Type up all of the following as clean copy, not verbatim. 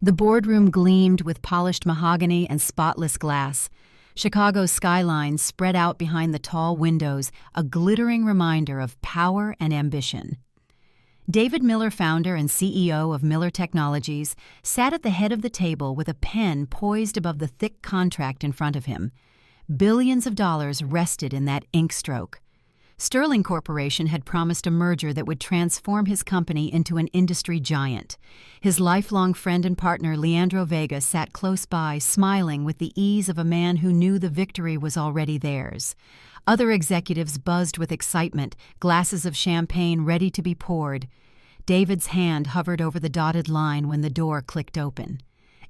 The boardroom gleamed with polished mahogany and spotless glass. Chicago's skyline spread out behind the tall windows, a glittering reminder of power and ambition. David Miller, founder and CEO of Miller Technologies, sat at the head of the table with a pen poised above the thick contract in front of him. Billions of dollars rested in that ink stroke. Sterling Corporation had promised a merger that would transform his company into an industry giant. His lifelong friend and partner, Leandro Vega, sat close by, smiling with the ease of a man who knew the victory was already theirs. Other executives buzzed with excitement, glasses of champagne ready to be poured. David's hand hovered over the dotted line when the door clicked open.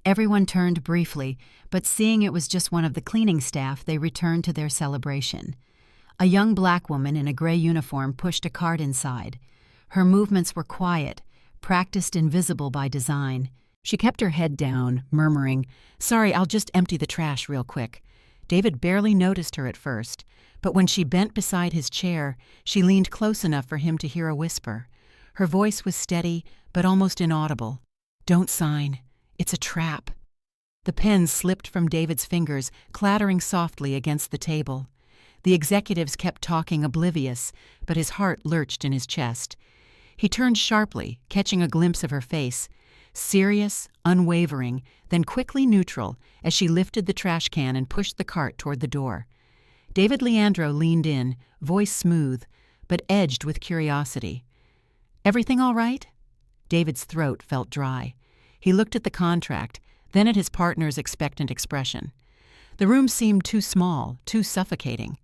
Everyone turned briefly, but seeing it was just one of the cleaning staff, they returned to their celebration. A young black woman in a gray uniform pushed a cart inside. Her movements were quiet, practiced invisible by design. She kept her head down, murmuring, "Sorry, I'll just empty the trash real quick." David barely noticed her at first, but when she bent beside his chair, she leaned close enough for him to hear a whisper. Her voice was steady, but almost inaudible. "Don't sign. It's a trap." The pen slipped from David's fingers, clattering softly against the table. The executives kept talking, oblivious, but his heart lurched in his chest. He turned sharply, catching a glimpse of her face, serious, unwavering, then quickly neutral as she lifted the trash can and pushed the cart toward the door. David Leandro leaned in, voice smooth, but edged with curiosity. "Everything all right?" David's throat felt dry. He looked at the contract, then at his partner's expectant expression. The room seemed too small, too suffocating.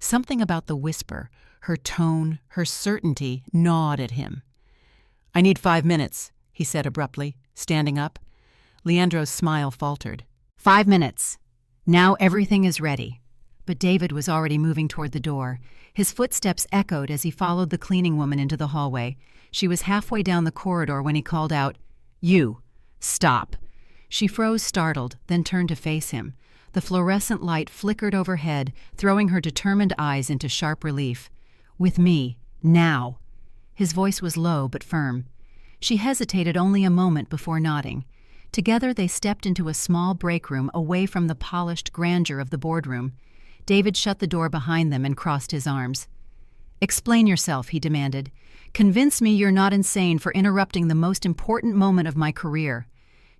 Something about the whisper, her tone, her certainty, gnawed at him. "I need 5 minutes," he said abruptly, standing up. Leandro's smile faltered. 5 minutes. Now everything is ready." But David was already moving toward the door. His footsteps echoed as he followed the cleaning woman into the hallway. She was halfway down the corridor when he called out, "You, stop." She froze, startled, then turned to face him. The fluorescent light flickered overhead, throwing her determined eyes into sharp relief. "With me, now." His voice was low but firm. She hesitated only a moment before nodding. Together they stepped into a small break room away from the polished grandeur of the boardroom. David shut the door behind them and crossed his arms. "Explain yourself," he demanded. "Convince me you're not insane for interrupting the most important moment of my career."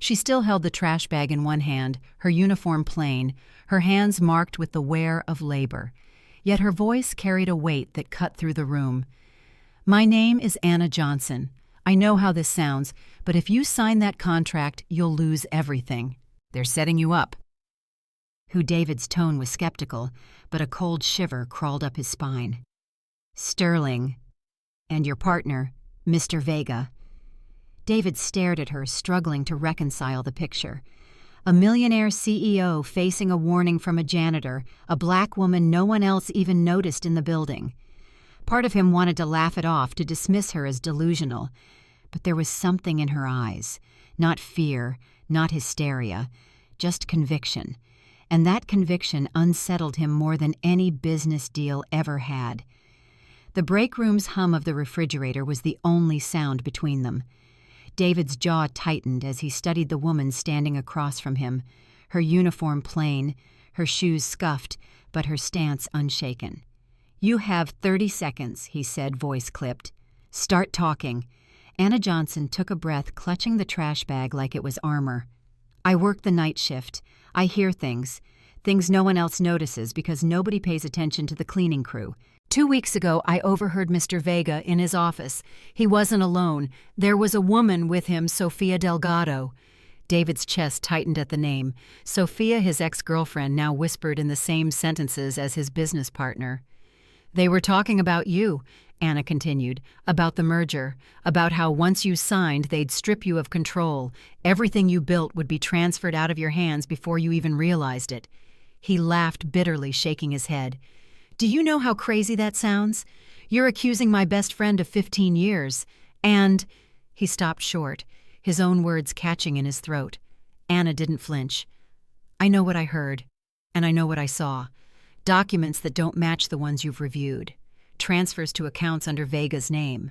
She still held the trash bag in one hand, her uniform plain, her hands marked with the wear of labor. Yet her voice carried a weight that cut through the room. "My name is Anna Johnson. I know how this sounds, but if you sign that contract, you'll lose everything. They're setting you up." Who David's tone was skeptical, but a cold shiver crawled up his spine. "Sterling. And your partner, Mr. Vega." David stared at her, struggling to reconcile the picture. A millionaire CEO facing a warning from a janitor, a black woman no one else even noticed in the building. Part of him wanted to laugh it off, to dismiss her as delusional. But there was something in her eyes. Not fear, not hysteria, just conviction. And that conviction unsettled him more than any business deal ever had. The break room's hum of the refrigerator was the only sound between them. David's jaw tightened as he studied the woman standing across from him, her uniform plain, her shoes scuffed, but her stance unshaken. "You have 30 seconds, he said, voice clipped. "Start talking." Anna Johnson took a breath, clutching the trash bag like it was armor. "I work the night shift. I hear things no one else notices because nobody pays attention to the cleaning crew. 2 weeks ago, I overheard Mr. Vega in his office. He wasn't alone. There was a woman with him, Sofia Delgado." David's chest tightened at the name. Sofia, his ex-girlfriend, now whispered in the same sentences as his business partner. "They were talking about you," Anna continued, "about the merger, about how once you signed, they'd strip you of control. Everything you built would be transferred out of your hands before you even realized it." He laughed bitterly, shaking his head. "Do you know how crazy that sounds? You're accusing my best friend of 15 years. And—" He stopped short, his own words catching in his throat. Anna didn't flinch. "I know what I heard, and I know what I saw. Documents that don't match the ones you've reviewed. Transfers to accounts under Vega's name.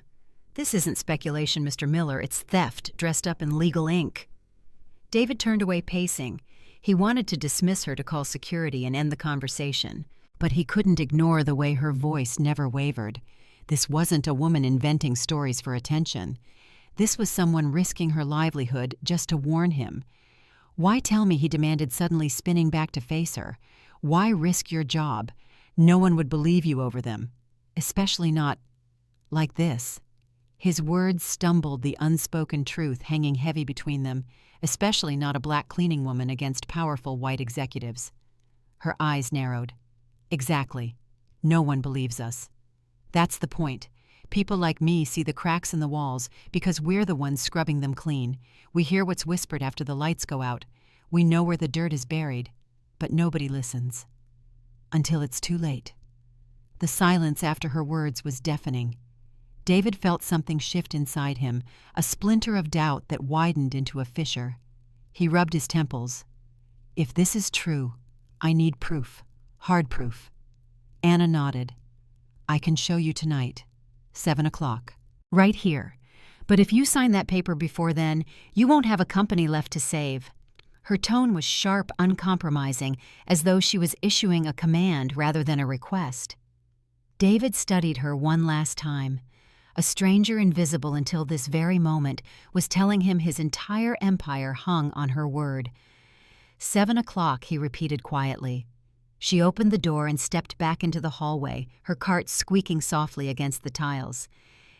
This isn't speculation, Mr. Miller. It's theft dressed up in legal ink." David turned away pacing. He wanted to dismiss her to call security and end the conversation, but he couldn't ignore the way her voice never wavered. This wasn't a woman inventing stories for attention. This was someone risking her livelihood just to warn him. Why tell me, he demanded, suddenly spinning back to face her. Why risk your job? No one would believe you over them. Especially not like this. His words stumbled, the unspoken truth hanging heavy between them, especially not a black cleaning woman against powerful white executives. Her eyes narrowed. Exactly. No one believes us. That's the point. People like me see the cracks in the walls because we're the ones scrubbing them clean. We hear what's whispered after the lights go out. We know where the dirt is buried, but nobody listens. Until it's too late. The silence after her words was deafening. David felt something shift inside him, a splinter of doubt that widened into a fissure. He rubbed his temples. If this is true, I need proof. Hard proof. Anna nodded. I can show you tonight. 7 o'clock. Right here. But if you sign that paper before then, you won't have a company left to save. Her tone was sharp, uncompromising, as though she was issuing a command rather than a request. David studied her one last time. A stranger invisible until this very moment was telling him his entire empire hung on her word. 7 o'clock, he repeated quietly. She opened the door and stepped back into the hallway, her cart squeaking softly against the tiles.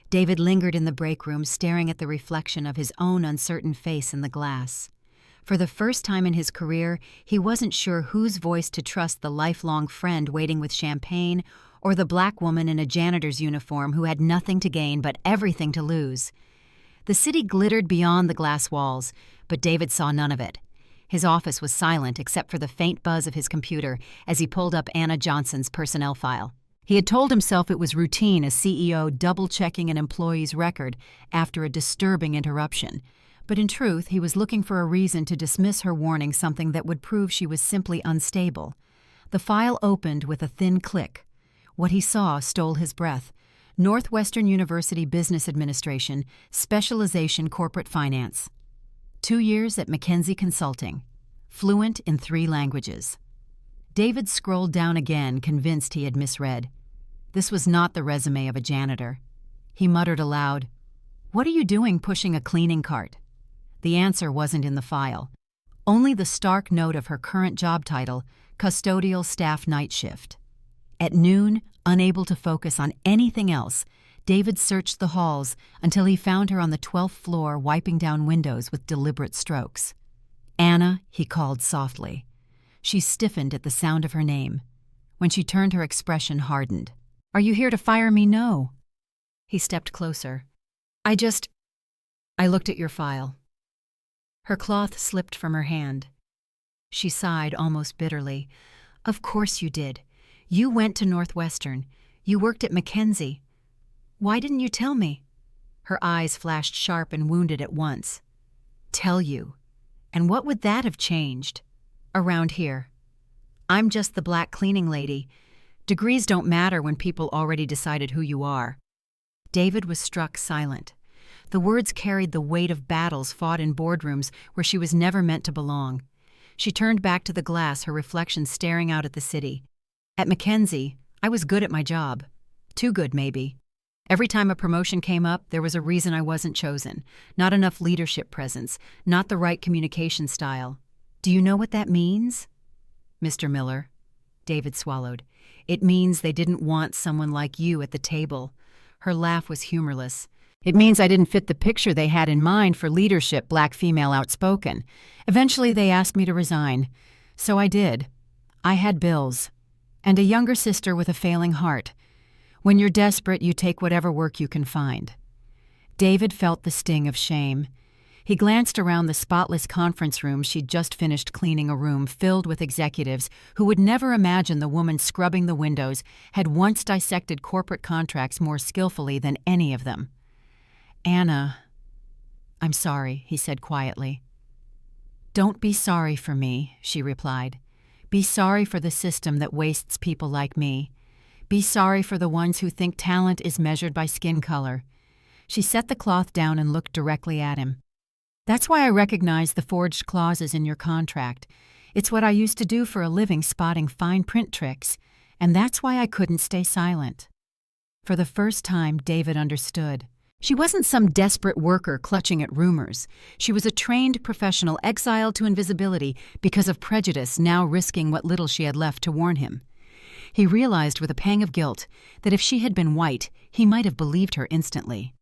David lingered in the break room, staring at the reflection of his own uncertain face in the glass. For the first time in his career, he wasn't sure whose voice to trust, the lifelong friend waiting with champagne, or the black woman in a janitor's uniform who had nothing to gain but everything to lose. The city glittered beyond the glass walls, but David saw none of it. His office was silent except for the faint buzz of his computer as he pulled up Anna Johnson's personnel file. He had told himself it was routine, a CEO double-checking an employee's record after a disturbing interruption. But in truth, he was looking for a reason to dismiss her warning something that would prove she was simply unstable. The file opened with a thin click. What he saw stole his breath. Northwestern University Business Administration, Specialization Corporate Finance. 2 years at McKinsey Consulting. Fluent in 3 languages. David scrolled down again, convinced he had misread. This was not the resume of a janitor. He muttered aloud, "What are you doing pushing a cleaning cart?" The answer wasn't in the file. Only the stark note of her current job title, Custodial Staff Night Shift. At noon, unable to focus on anything else, David searched the halls until he found her on the 12th floor wiping down windows with deliberate strokes. "Anna," he called softly. She stiffened at the sound of her name. When she turned, her expression hardened. "Are you here to fire me?" "No." He stepped closer. I looked at your file." Her cloth slipped from her hand. She sighed almost bitterly. "Of course you did. You went to Northwestern. You worked at McKinsey. Why didn't you tell me?" Her eyes flashed sharp and wounded at once. "Tell you? And what would that have changed? Around here. I'm just the black cleaning lady. Degrees don't matter when people already decided who you are." David was struck silent. The words carried the weight of battles fought in boardrooms where she was never meant to belong. She turned back to the glass, her reflection staring out at the city. At McKinsey, I was good at my job. Too good, maybe. Every time a promotion came up, there was a reason I wasn't chosen. Not enough leadership presence, not the right communication style. Do you know what that means? Mr. Miller. David swallowed. It means they didn't want someone like you at the table. Her laugh was humorless. It means I didn't fit the picture they had in mind for leadership, black female outspoken. Eventually they asked me to resign. So I did. I had bills. And a younger sister with a failing heart. When you're desperate, you take whatever work you can find. David felt the sting of shame. He glanced around the spotless conference room. She'd just finished cleaning a room filled with executives who would never imagine the woman scrubbing the windows had once dissected corporate contracts more skillfully than any of them. "Anna, I'm sorry," he said quietly. "Don't be sorry for me," she replied. "Be sorry for the system that wastes people like me. Be sorry for the ones who think talent is measured by skin color." She set the cloth down and looked directly at him. That's why I recognize the forged clauses in your contract. It's what I used to do for a living, spotting fine print tricks, and that's why I couldn't stay silent. For the first time, David understood. She wasn't some desperate worker clutching at rumors. She was a trained professional exiled to invisibility because of prejudice, now risking what little she had left to warn him. He realized with a pang of guilt that if she had been white, he might have believed her instantly.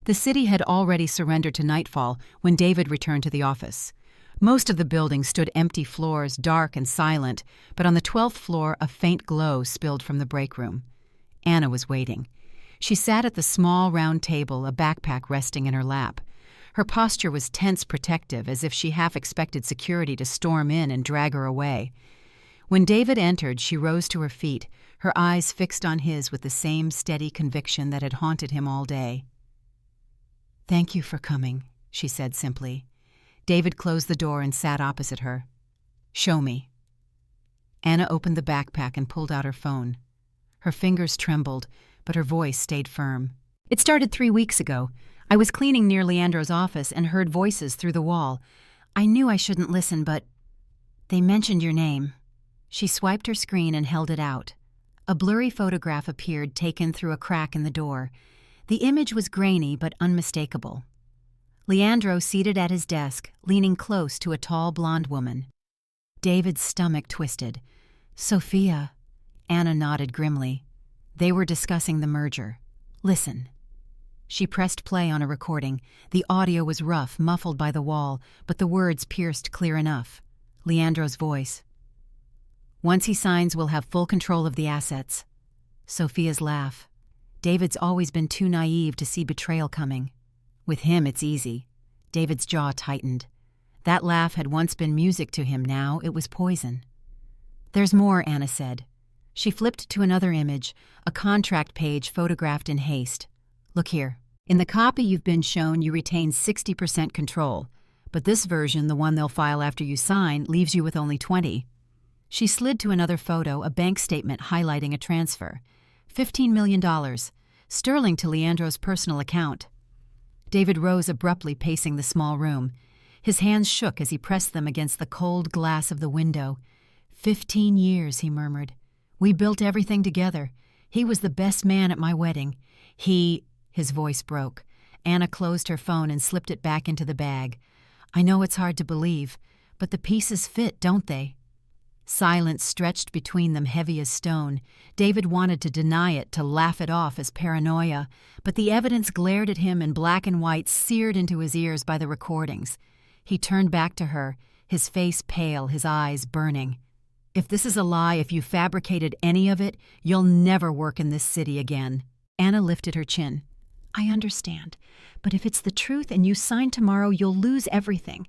The city had already surrendered to nightfall when David returned to the office. Most of the building stood empty floors, dark and silent, but on the 12th floor a faint glow spilled from the break room. Anna was waiting. She sat at the small round table, a backpack resting in her lap. Her posture was tense, protective, as if she half expected security to storm in and drag her away. When David entered, she rose to her feet, her eyes fixed on his with the same steady conviction that had haunted him all day. "Thank you for coming," she said simply. David closed the door and sat opposite her. "Show me." Anna opened the backpack and pulled out her phone. Her fingers trembled, but her voice stayed firm. "It started 3 weeks ago. I was cleaning near Leandro's office and heard voices through the wall. I knew I shouldn't listen, but they mentioned your name." She swiped her screen and held it out. A blurry photograph appeared, taken through a crack in the door. The image was grainy but unmistakable. Leandro seated at his desk, leaning close to a tall blonde woman. David's stomach twisted. "Sophia." Anna nodded grimly. They were discussing the merger. "Listen." She pressed play on a recording. The audio was rough, muffled by the wall, but the words pierced clear enough. Leandro's voice. "Once he signs, we'll have full control of the assets." Sophia's laugh. David's always been too naive to see betrayal coming. With him, it's easy. David's jaw tightened. That laugh had once been music to him, now it was poison. "There's more," Anna said. She flipped to another image, a contract page photographed in haste. "Look here. In the copy you've been shown, you retain 60% control. But this version, the one they'll file after you sign, leaves you with only 20. She slid to another photo, a bank statement highlighting a transfer. $15 million, sterling to Leandro's personal account. David rose abruptly, pacing the small room. His hands shook as he pressed them against the cold glass of the window. 15 years, he murmured. "We built everything together. He was the best man at my wedding. His voice broke. Anna closed her phone and slipped it back into the bag. "I know it's hard to believe, but the pieces fit, don't they?" Silence stretched between them, heavy as stone. David wanted to deny it, to laugh it off as paranoia, but the evidence glared at him in black and white, seared into his ears by the recordings. He turned back to her, his face pale, his eyes burning. "If this is a lie, if you fabricated any of it, you'll never work in this city again." Anna lifted her chin. "I understand, but if it's the truth and you sign tomorrow, you'll lose everything.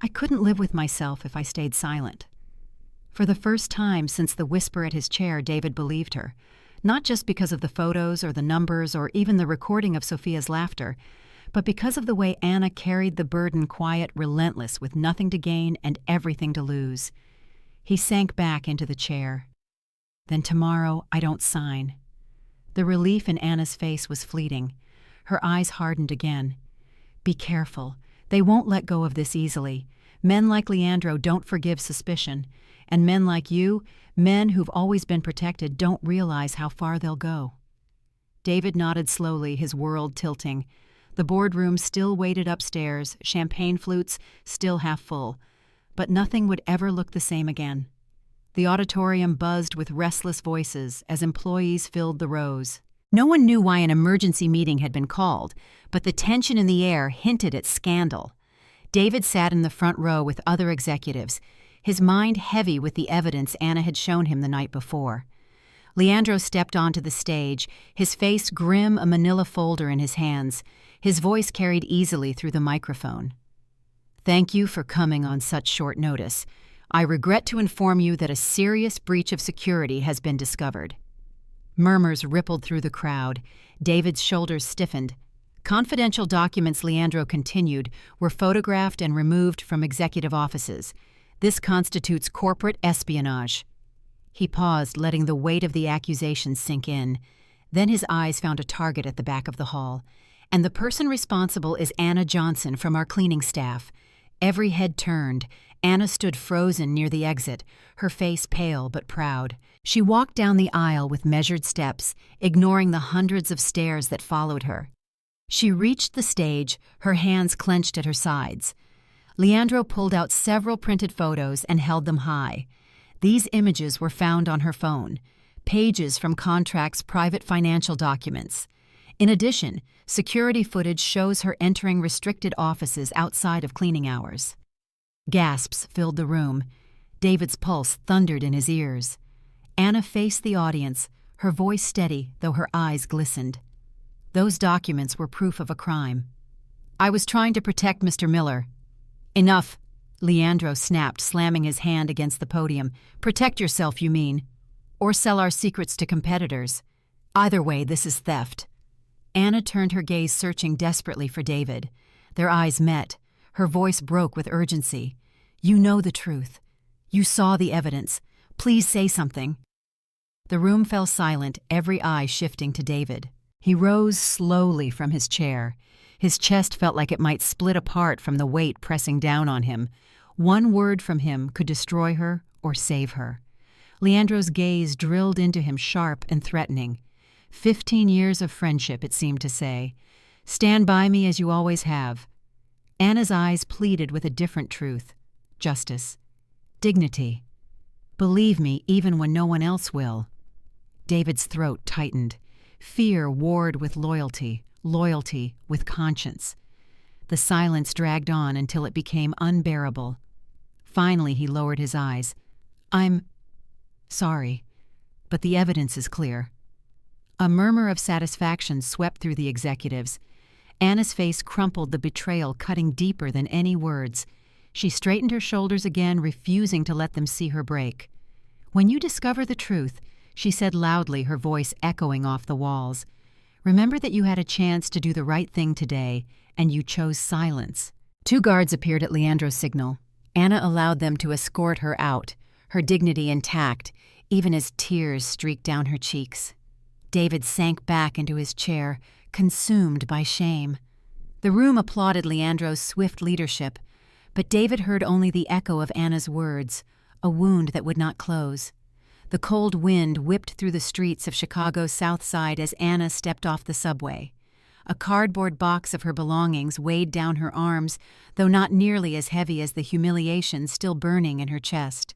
I couldn't live with myself if I stayed silent." For the first time since the whisper at his chair, David believed her, not just because of the photos or the numbers or even the recording of Sophia's laughter, but because of the way Anna carried the burden, quiet, relentless, with nothing to gain and everything to lose. He sank back into the chair. "Then tomorrow I don't sign." The relief in Anna's face was fleeting. Her eyes hardened again. "Be careful. They won't let go of this easily. Men like Leandro don't forgive suspicion. And men like you, men who've always been protected, don't realize how far they'll go." David nodded slowly, his world tilting. The boardroom still waited upstairs, champagne flutes still half full. But nothing would ever look the same again. The auditorium buzzed with restless voices as employees filled the rows. No one knew why an emergency meeting had been called, but the tension in the air hinted at scandal. David sat in the front row with other executives, his mind heavy with the evidence Anna had shown him the night before. Leandro stepped onto the stage, his face grim, a manila folder in his hands. His voice carried easily through the microphone. "Thank you for coming on such short notice. I regret to inform you that a serious breach of security has been discovered." Murmurs rippled through the crowd. David's shoulders stiffened. Confidential documents, Leandro continued, were photographed and removed from executive offices. This constitutes corporate espionage. He paused, letting the weight of the accusation sink in. Then his eyes found a target at the back of the hall. And the person responsible is Anna Johnson from our cleaning staff. Every head turned. Anna stood frozen near the exit, her face pale but proud. She walked down the aisle with measured steps, ignoring the hundreds of stares that followed her. She reached the stage, her hands clenched at her sides. Leandro pulled out several printed photos and held them high. These images were found on her phone, pages from contracts' private financial documents. In addition, security footage shows her entering restricted offices outside of cleaning hours. Gasps filled the room. David's pulse thundered in his ears. Anna faced the audience, her voice steady though her eyes glistened. Those documents were proof of a crime. "I was trying to protect Mr. Miller." "Enough," Leandro snapped, slamming his hand against the podium. "Protect yourself, you mean? Or sell our secrets to competitors. Either way, this is theft." Anna turned her gaze searching desperately for David. Their eyes met. Her voice broke with urgency. "You know the truth. You saw the evidence. Please say something." The room fell silent, every eye shifting to David. He rose slowly from his chair. His chest felt like it might split apart from the weight pressing down on him. One word from him could destroy her or save her. Leandro's gaze drilled into him sharp and threatening. 15 years of friendship, it seemed to say. "Stand by me as you always have." Anna's eyes pleaded with a different truth. Justice. Dignity. "Believe me even when no one else will." David's throat tightened. Fear warred with loyalty, loyalty with conscience. The silence dragged on until it became unbearable. Finally, he lowered his eyes. "I'm sorry, but the evidence is clear." A murmur of satisfaction swept through the executives. Anna's face crumpled, the betrayal cutting deeper than any words. She straightened her shoulders again, refusing to let them see her break. "When you discover the truth," she said loudly, her voice echoing off the walls, "remember that you had a chance to do the right thing today, and you chose silence." 2 guards appeared at Leandro's signal. Anna allowed them to escort her out, her dignity intact, even as tears streaked down her cheeks. David sank back into his chair, consumed by shame. The room applauded Leandro's swift leadership, but David heard only the echo of Anna's words, a wound that would not close. The cold wind whipped through the streets of Chicago's South Side as Anna stepped off the subway. A cardboard box of her belongings weighed down her arms, though not nearly as heavy as the humiliation still burning in her chest.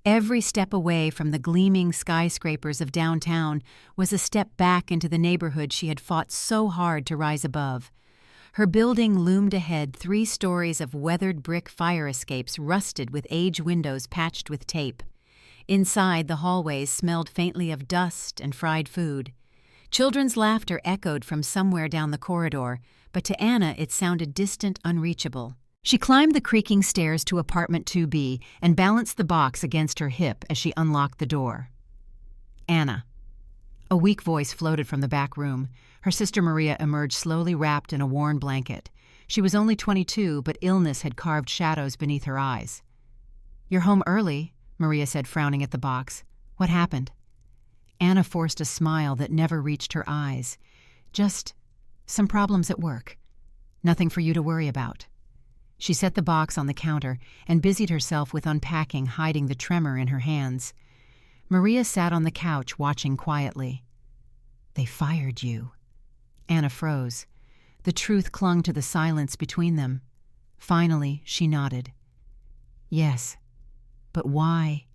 Every step away from the gleaming skyscrapers of downtown was a step back into the neighborhood she had fought so hard to rise above. Her building loomed ahead, 3 stories of weathered brick fire escapes rusted with age windows patched with tape. Inside, the hallways smelled faintly of dust and fried food. Children's laughter echoed from somewhere down the corridor, but to Anna it sounded distant, unreachable. She climbed the creaking stairs to apartment 2B and balanced the box against her hip as she unlocked the door. "Anna." A weak voice floated from the back room. Her sister Maria emerged slowly, wrapped in a worn blanket. She was only 22, but illness had carved shadows beneath her eyes. "You're home early," Maria said, frowning at the box. "What happened?" Anna forced a smile that never reached her eyes. "Just some problems at work. Nothing for you to worry about." She set the box on the counter and busied herself with unpacking, hiding the tremor in her hands. Maria sat on the couch, watching quietly. "They fired you." Anna froze. The truth clung to the silence between them. Finally, she nodded. "Yes. But why?"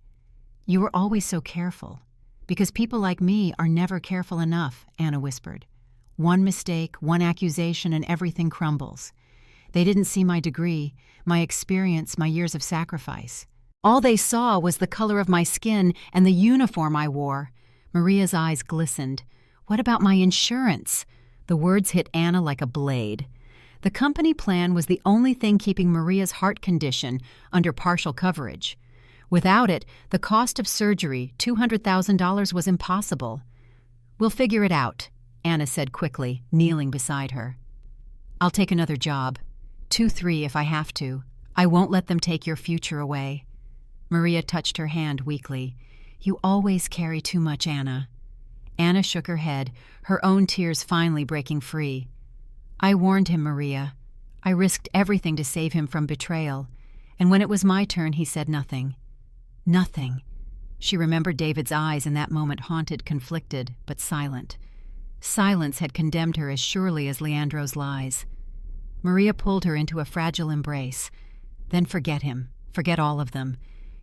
"You were always so careful." "Because people like me are never careful enough," Anna whispered. "One mistake, one accusation, and everything crumbles. They didn't see my degree, my experience, my years of sacrifice. All they saw was the color of my skin and the uniform I wore." Maria's eyes glistened. "What about my insurance?" The words hit Anna like a blade. The company plan was the only thing keeping Maria's heart condition under partial coverage. Without it, the cost of surgery, $200,000, was impossible. "We'll figure it out," Anna said quickly, kneeling beside her. "I'll take another job. 2-3 if I have to. I won't let them take your future away." Maria touched her hand weakly. "You always carry too much, Anna." Anna shook her head, her own tears finally breaking free. "I warned him, Maria. I risked everything to save him from betrayal. And when it was my turn, he said nothing. Nothing." She remembered David's eyes in that moment, haunted, conflicted, but silent. Silence had condemned her as surely as Leandro's lies. Maria pulled her into a fragile embrace. "Then forget him. Forget all of them.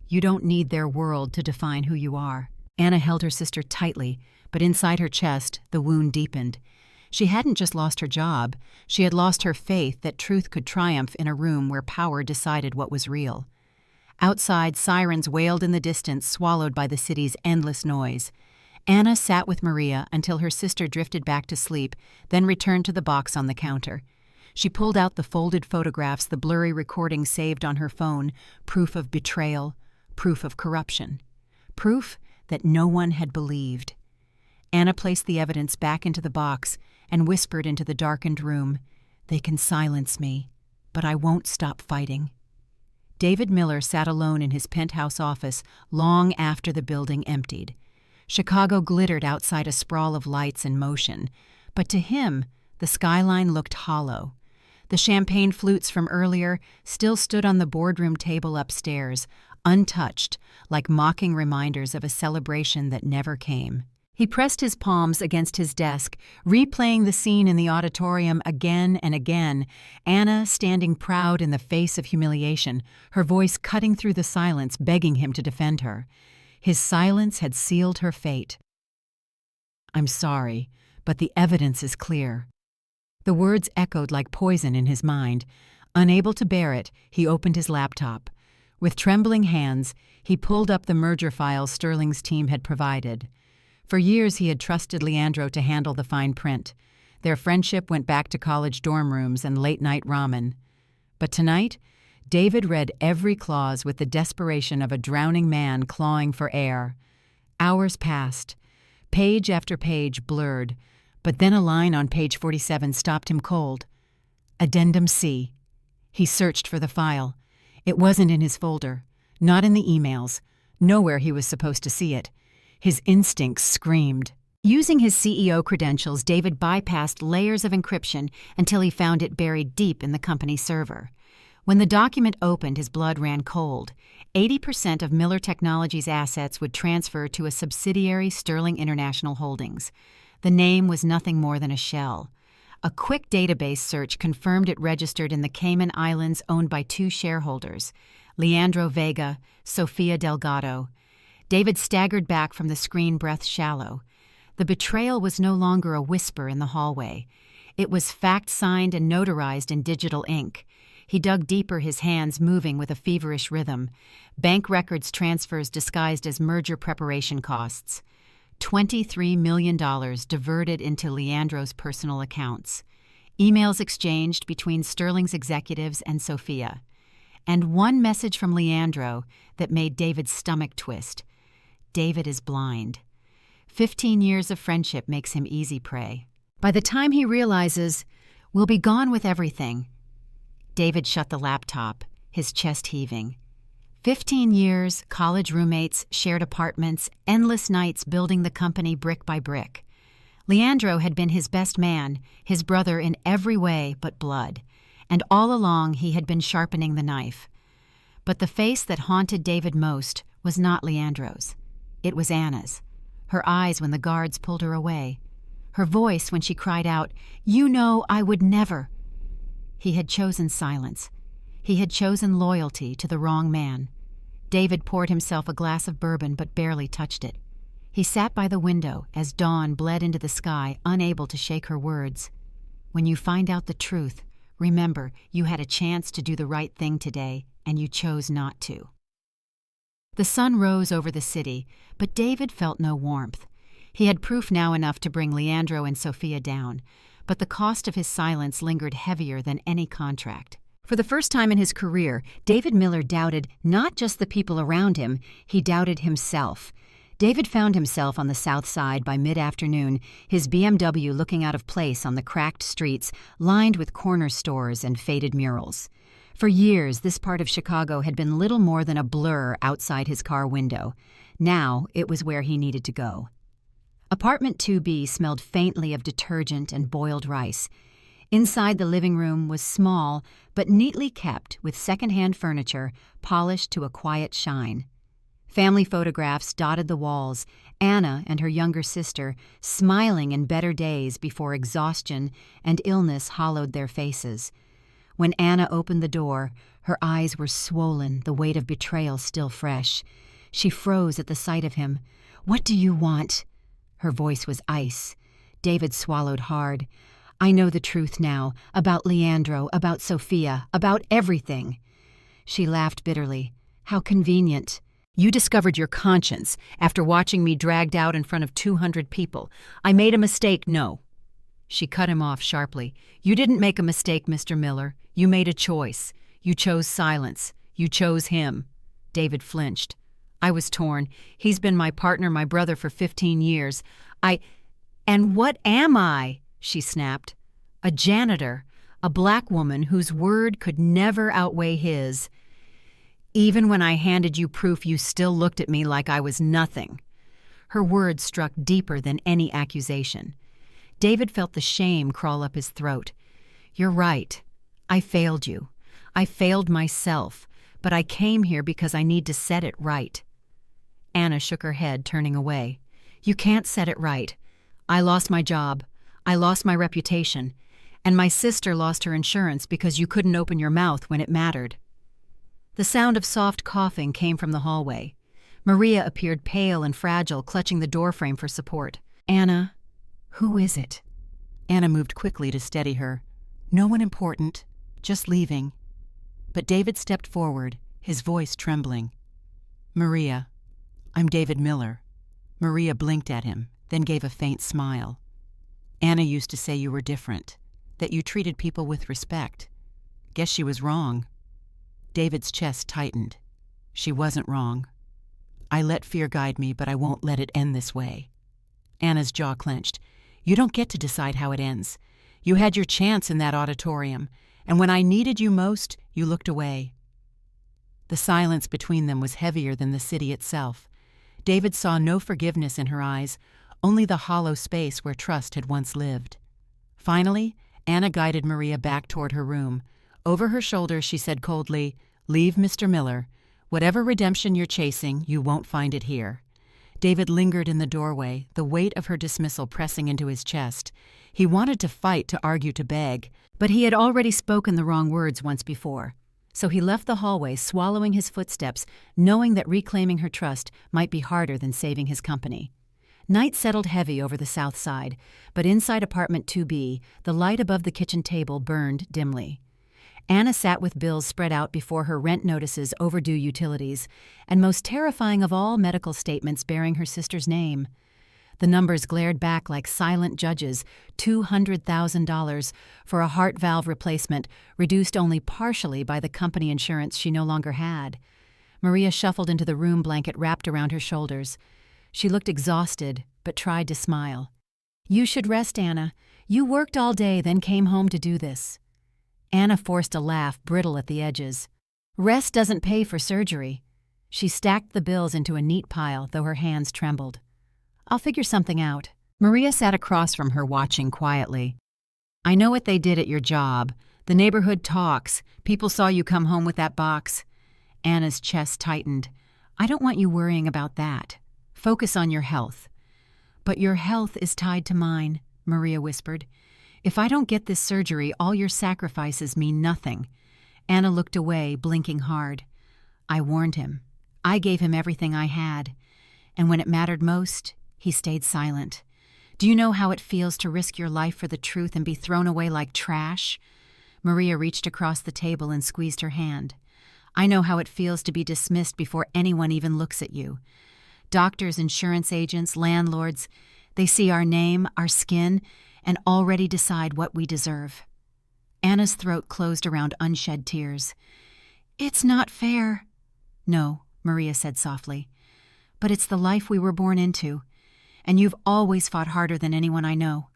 You don't need their world to define who you are." Anna held her sister tightly, but inside her chest, the wound deepened. She hadn't just lost her job, she had lost her faith that truth could triumph in a room where power decided what was real. Outside, sirens wailed in the distance, swallowed by the city's endless noise. Anna sat with Maria until her sister drifted back to sleep, then returned to the box on the counter. She pulled out the folded photographs, the blurry recordings saved on her phone, proof of betrayal, proof of corruption, proof that no one had believed. Anna placed the evidence back into the box and whispered into the darkened room, "They can silence me, but I won't stop fighting." David Miller sat alone in his penthouse office long after the building emptied. Chicago glittered outside a sprawl of lights and motion, but to him, the skyline looked hollow. The champagne flutes from earlier still stood on the boardroom table upstairs, untouched, like mocking reminders of a celebration that never came. He pressed his palms against his desk, replaying the scene in the auditorium again and again, Anna standing proud in the face of humiliation, her voice cutting through the silence, begging him to defend her. His silence had sealed her fate. "I'm sorry, but the evidence is clear." The words echoed like poison in his mind. Unable to bear it, he opened his laptop. With trembling hands, he pulled up the merger files Sterling's team had provided. For years he had trusted Leandro to handle the fine print. Their friendship went back to college dorm rooms and late-night ramen. But tonight, David read every clause with the desperation of a drowning man clawing for air. Hours passed. Page after page blurred, but then a line on page 47 stopped him cold. Addendum C. He searched for the file. It wasn't in his folder, not in the emails, nowhere he was supposed to see it. His instincts screamed. Using his CEO credentials, David bypassed layers of encryption until he found it buried deep in the company server. When the document opened, his blood ran cold. 80% of Miller Technologies' assets would transfer to a subsidiary, Sterling International Holdings. The name was nothing more than a shell. A quick database search confirmed it registered in the Cayman Islands, owned by two shareholders, Leandro Vega, Sofia Delgado. David staggered back from the screen, breath shallow. The betrayal was no longer a whisper in the hallway. It was fact-signed and notarized in digital ink. He dug deeper, his hands moving with a feverish rhythm. Bank records transfers disguised as merger preparation costs. $23 million diverted into Leandro's personal accounts. Emails exchanged between Sterling's executives and Sofia. And one message from Leandro that made David's stomach twist. David is blind. 15 years of friendship makes him easy prey. By the time he realizes, we'll be gone with everything. David shut the laptop, his chest heaving. 15 years, college roommates, shared apartments, endless nights building the company brick by brick. Leandro had been his best man, his brother in every way but blood, and all along he had been sharpening the knife. But the face that haunted David most was not Leandro's. It was Anna's. Her eyes when the guards pulled her away. Her voice when she cried out, "You know I would never." He had chosen silence. He had chosen loyalty to the wrong man. David poured himself a glass of bourbon but barely touched it. He sat by the window as dawn bled into the sky, unable to shake her words. "When you find out the truth, remember you had a chance to do the right thing today, and you chose not to." The sun rose over the city, but David felt no warmth. He had proof now enough to bring Leandro and Sofia down, but the cost of his silence lingered heavier than any contract. For the first time in his career, David Miller doubted not just the people around him, he doubted himself. David found himself on the South Side by mid-afternoon, his BMW looking out of place on the cracked streets lined with corner stores and faded murals. For years, this part of Chicago had been little more than a blur outside his car window. Now, it was where he needed to go. Apartment 2B smelled faintly of detergent and boiled rice. Inside the living room was small but neatly kept with second-hand furniture polished to a quiet shine. Family photographs dotted the walls, Anna and her younger sister smiling in better days before exhaustion and illness hollowed their faces. When Anna opened the door, her eyes were swollen, the weight of betrayal still fresh. She froze at the sight of him. "What do you want?" Her voice was ice. David swallowed hard. "I know the truth now, about Leandro, about Sophia, about everything." She laughed bitterly. "How convenient. You discovered your conscience after watching me dragged out in front of 200 people. I made a mistake, no." She cut him off sharply. "You didn't make a mistake, Mr. Miller. You made a choice. You chose silence. You chose him." David flinched. "I was torn. He's been my partner, my brother for 15 years. And what am I?" she snapped. "A janitor, a black woman whose word could never outweigh his. Even when I handed you proof, you still looked at me like I was nothing." Her words struck deeper than any accusation. David felt the shame crawl up his throat. "You're right. I failed you. I failed myself, but I came here because I need to set it right." Anna shook her head, turning away. "You can't set it right. I lost my job. I lost my reputation. And my sister lost her insurance because you couldn't open your mouth when it mattered." The sound of soft coughing came from the hallway. Maria appeared pale and fragile, clutching the doorframe for support. "Anna, who is it?" Anna moved quickly to steady her. "No one important, just leaving." But David stepped forward, his voice trembling. "Maria, I'm David Miller." Maria blinked at him, then gave a faint smile. "Anna used to say you were different, that you treated people with respect. Guess she was wrong." David's chest tightened. She wasn't wrong. "I let fear guide me, but I won't let it end this way." Anna's jaw clenched. "You don't get to decide how it ends. You had your chance in that auditorium, and when I needed you most, you looked away." The silence between them was heavier than the city itself. David saw no forgiveness in her eyes, only the hollow space where trust had once lived. Finally, Anna guided Maria back toward her room. Over her shoulder, she said coldly, "Leave Mr. Miller. Whatever redemption you're chasing, you won't find it here." David lingered in the doorway, the weight of her dismissal pressing into his chest. He wanted to fight, to argue, to beg, but he had already spoken the wrong words once before. So he left the hallway, swallowing his footsteps, knowing that reclaiming her trust might be harder than saving his company. Night settled heavy over the south side, but inside apartment 2B, the light above the kitchen table burned dimly. Anna sat with bills spread out before her, rent notices, overdue utilities, and most terrifying of all, medical statements bearing her sister's name. The numbers glared back like silent judges, $200,000 for a heart valve replacement, reduced only partially by the company insurance she no longer had. Maria shuffled into the room, blanket wrapped around her shoulders. She looked exhausted, but tried to smile. "You should rest, Anna. You worked all day, then came home to do this." Anna forced a laugh, brittle at the edges. "Rest doesn't pay for surgery." She stacked the bills into a neat pile, though her hands trembled. "I'll figure something out." Maria sat across from her, watching quietly. "I know what they did at your job. The neighborhood talks. People saw you come home with that box." Anna's chest tightened. "I don't want you worrying about that. Focus on your health." "But your health is tied to mine," Maria whispered. "If I don't get this surgery, all your sacrifices mean nothing." Anna looked away, blinking hard. "I warned him. I gave him everything I had. And when it mattered most, he stayed silent. Do you know how it feels to risk your life for the truth and be thrown away like trash?" Maria reached across the table and squeezed her hand. "I know how it feels to be dismissed before anyone even looks at you. Doctors, insurance agents, landlords, they see our name, our skin, and already decide what we deserve." Anna's throat closed around unshed tears. "It's not fair." "No," Maria said softly. "But it's the life we were born into, and you've always fought harder than anyone I know.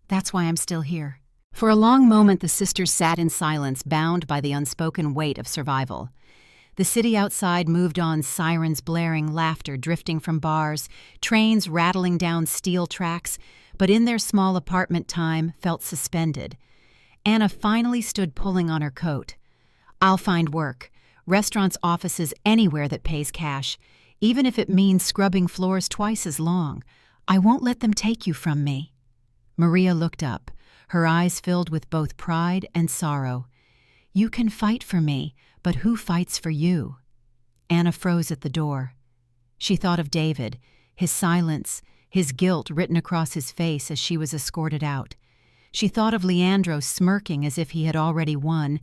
That's why I'm still here." For a long moment the sisters sat in silence, bound by the unspoken weight of survival. The city outside moved on, sirens blaring, laughter drifting from bars, trains rattling down steel tracks, but in their small apartment time felt suspended. Anna finally stood pulling on her coat. "I'll find work. Restaurants, offices, anywhere that pays cash, even if it means scrubbing floors twice as long. I won't let them take you from me." Maria looked up, her eyes filled with both pride and sorrow. "You can fight for me, but who fights for you?" Anna froze at the door. She thought of David, his silence, his guilt written across his face as she was escorted out. She thought of Leandro smirking as if he had already won,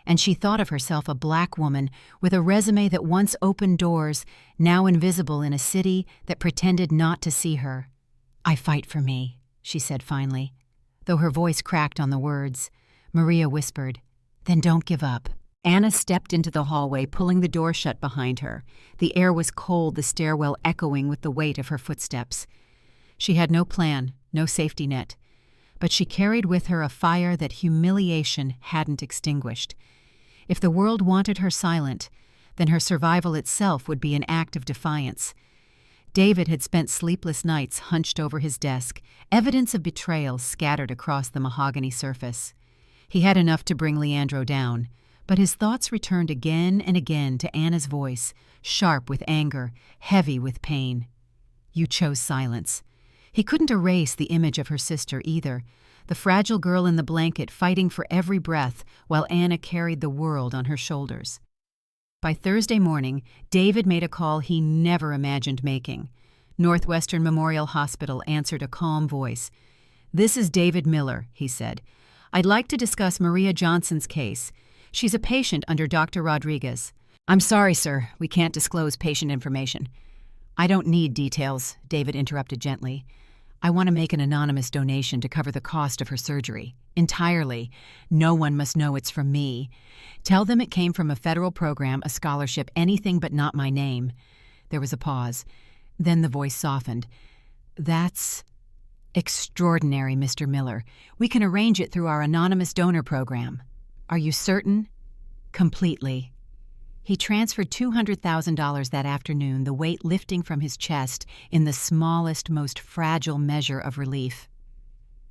and she thought of herself a black woman with a resume that once opened doors, now invisible in a city that pretended not to see her. "I fight for me," she said finally. Though her voice cracked on the words, Maria whispered, "Then don't give up." Anna stepped into the hallway, pulling the door shut behind her. The air was cold, the stairwell echoing with the weight of her footsteps. She had no plan, no safety net, but she carried with her a fire that humiliation hadn't extinguished. If the world wanted her silent, then her survival itself would be an act of defiance. David had spent sleepless nights hunched over his desk, evidence of betrayal scattered across the mahogany surface. He had enough to bring Leandro down, but his thoughts returned again and again to Anna's voice, sharp with anger, heavy with pain. "You chose silence." He couldn't erase the image of her sister either, the fragile girl in the blanket fighting for every breath while Anna carried the world on her shoulders. By Thursday morning, David made a call he never imagined making. Northwestern Memorial Hospital answered a calm voice. "This is David Miller," he said. "I'd like to discuss Maria Johnson's case. She's a patient under Dr. Rodriguez." "I'm sorry, sir. We can't disclose patient information." "I don't need details," David interrupted gently. "I want to make an anonymous donation to cover the cost of her surgery. Entirely. No one must know it's from me. Tell them it came from a federal program, a scholarship, anything but not my name." There was a pause. Then the voice softened. "That's extraordinary, Mr. Miller. We can arrange it through our anonymous donor program." "Are you certain?" "Completely." He transferred $200,000 that afternoon, the weight lifting from his chest in the smallest, most fragile measure of relief.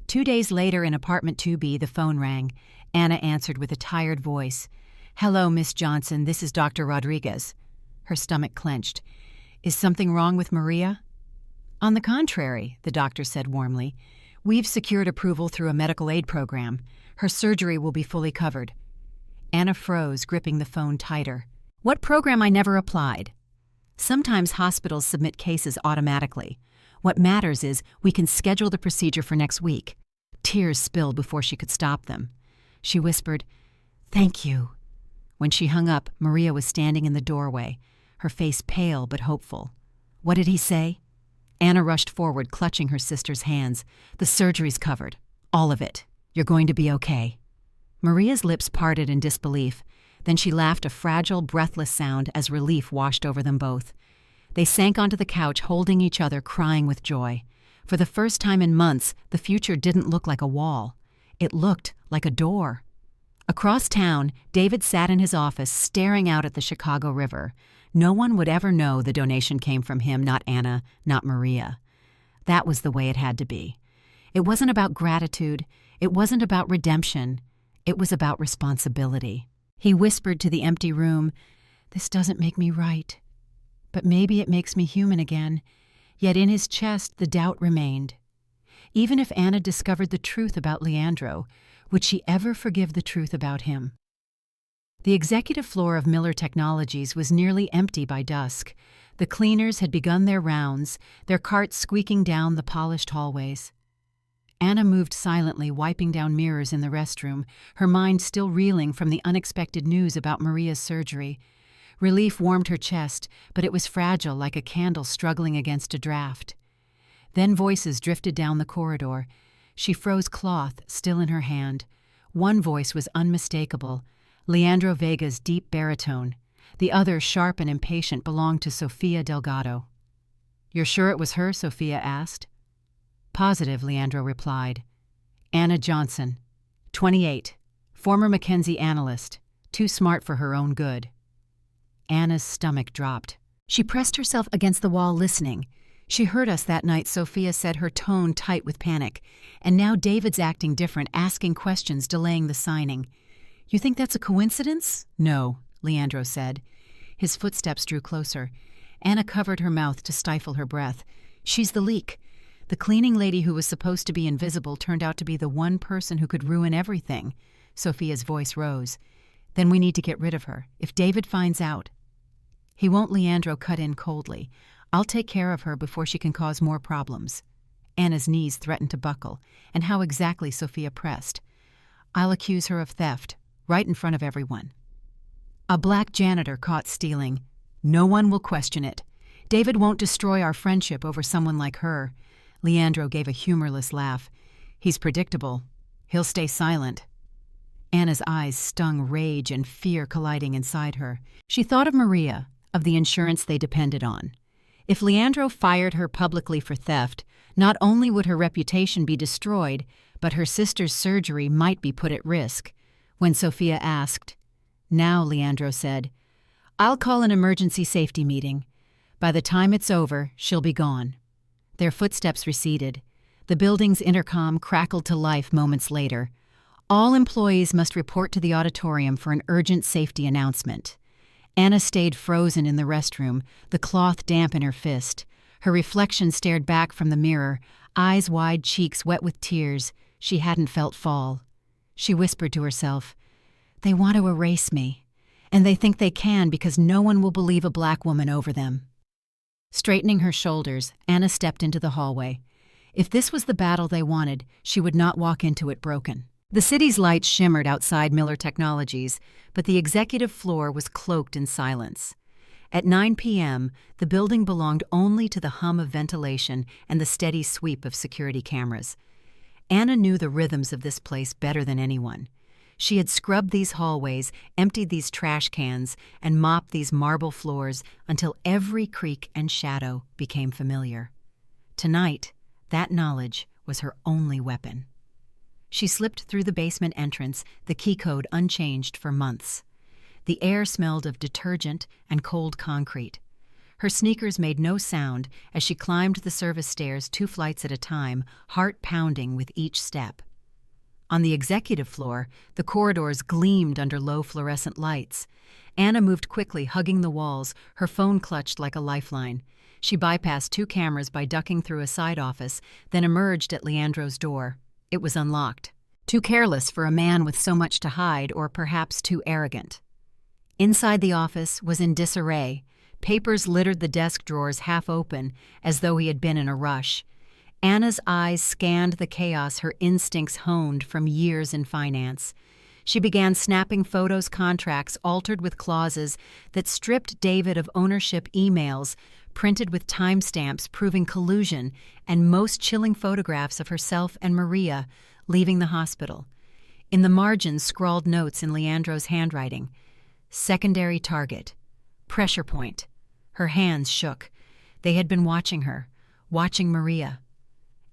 2 days later in apartment 2B, the phone rang. Anna answered with a tired voice. "Hello, Miss Johnson, this is Dr. Rodriguez." Her stomach clenched. "Is something wrong with Maria?" "On the contrary," the doctor said warmly. "We've secured approval through a medical aid program. Her surgery will be fully covered." Anna froze, gripping the phone tighter. "What program? I never applied." "Sometimes hospitals submit cases automatically. What matters is we can schedule the procedure for next week." Tears spilled before she could stop them. She whispered, "Thank you." When she hung up, Maria was standing in the doorway, her face pale but hopeful. "What did he say?" Anna rushed forward, clutching her sister's hands. "The surgery's covered. All of it. You're going to be okay." Maria's lips parted in disbelief. Then she laughed a fragile, breathless sound as relief washed over them both. They sank onto the couch, holding each other, crying with joy. For the first time in months, the future didn't look like a wall. It looked like a door. Across town, David sat in his office, staring out at the Chicago River. No one would ever know the donation came from him, not Anna, not Maria. That was the way it had to be. It wasn't about gratitude. It wasn't about redemption. It was about responsibility. He whispered to the empty room, "This doesn't make me right. But maybe it makes me human again." Yet in his chest the doubt remained. Even if Anna discovered the truth about Leandro, would she ever forgive the truth about him? The executive floor of Miller Technologies was nearly empty by dusk. The cleaners had begun their rounds, their carts squeaking down the polished hallways. Anna moved silently, wiping down mirrors in the restroom, her mind still reeling from the unexpected news about Maria's surgery. Relief warmed her chest, but it was fragile, like a candle struggling against a draft. Then voices drifted down the corridor. She froze cloth, still in her hand. One voice was unmistakable, Leandro Vega's deep baritone. The other, sharp and impatient, belonged to Sofia Delgado. "You're sure it was her?" Sofia asked. "Positive," Leandro replied. "Anna Johnson, 28, former McKinsey analyst, too smart for her own good." Anna's stomach dropped. She pressed herself against the wall, listening. She heard us that night, Sophia said, her tone tight with panic. And now David's acting different, asking questions, delaying the signing. You think that's a coincidence? No, Leandro said. His footsteps drew closer. Anna covered her mouth to stifle her breath. She's the leak. The cleaning lady who was supposed to be invisible turned out to be the one person who could ruin everything. Sophia's voice rose. Then we need to get rid of her. If David finds out. He won't, Leandro cut in coldly. I'll take care of her before she can cause more problems. Anna's knees threatened to buckle, and how exactly Sophia pressed. I'll accuse her of theft, right in front of everyone. A black janitor caught stealing. No one will question it. David won't destroy our friendship over someone like her. Leandro gave a humorless laugh. He's predictable. He'll stay silent. Anna's eyes stung rage and fear colliding inside her. She thought of Maria, of the insurance they depended on. If Leandro fired her publicly for theft, not only would her reputation be destroyed, but her sister's surgery might be put at risk. When Sophia asked, "Now," Leandro said, "I'll call an emergency safety meeting. By the time it's over, she'll be gone." Their footsteps receded. The building's intercom crackled to life moments later. All employees must report to the auditorium for an urgent safety announcement. Anna stayed frozen in the restroom, the cloth damp in her fist. Her reflection stared back from the mirror, eyes wide, cheeks wet with tears she hadn't felt fall. She whispered to herself, "They want to erase me, and they think they can because no one will believe a black woman over them." Straightening her shoulders, Anna stepped into the hallway. If this was the battle they wanted, she would not walk into it broken. The city's lights shimmered outside Miller Technologies, but the executive floor was cloaked in silence. At 9 p.m., the building belonged only to the hum of ventilation and the steady sweep of security cameras. Anna knew the rhythms of this place better than anyone. She had scrubbed these hallways, emptied these trash cans, and mopped these marble floors until every creak and shadow became familiar. Tonight, that knowledge was her only weapon. She slipped through the basement entrance, the key code unchanged for months. The air smelled of detergent and cold concrete. Her sneakers made no sound as she climbed the service stairs 2 flights at a time, heart pounding with each step. On the executive floor, the corridors gleamed under low fluorescent lights. Anna moved quickly, hugging the walls, her phone clutched like a lifeline. She bypassed 2 cameras by ducking through a side office, then emerged at Leandro's door. It was unlocked. Too careless for a man with so much to hide, or perhaps too arrogant. Inside the office was in disarray. Papers littered the desk drawers half open, as though he had been in a rush. Anna's eyes scanned the chaos her instincts honed from years in finance. She began snapping photos, contracts altered with clauses that stripped David of ownership, emails printed with timestamps proving collusion, and most chilling photographs of herself and Maria leaving the hospital. In the margins scrawled notes in Leandro's handwriting. Secondary target. Pressure point. Her hands shook. They had been watching her, watching Maria.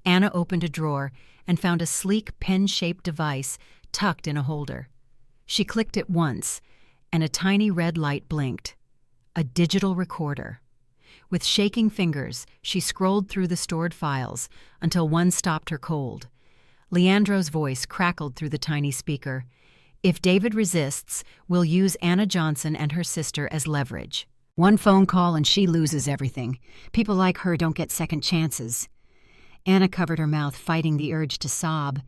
Anna opened a drawer and found a sleek pen-shaped device tucked in a holder. She clicked it once, and a tiny red light blinked. A digital recorder. With shaking fingers, she scrolled through the stored files until one stopped her cold. Leandro's voice crackled through the tiny speaker. If David resists, we'll use Anna Johnson and her sister as leverage. One phone call and she loses everything. People like her don't get second chances. Anna covered her mouth, fighting the urge to sob.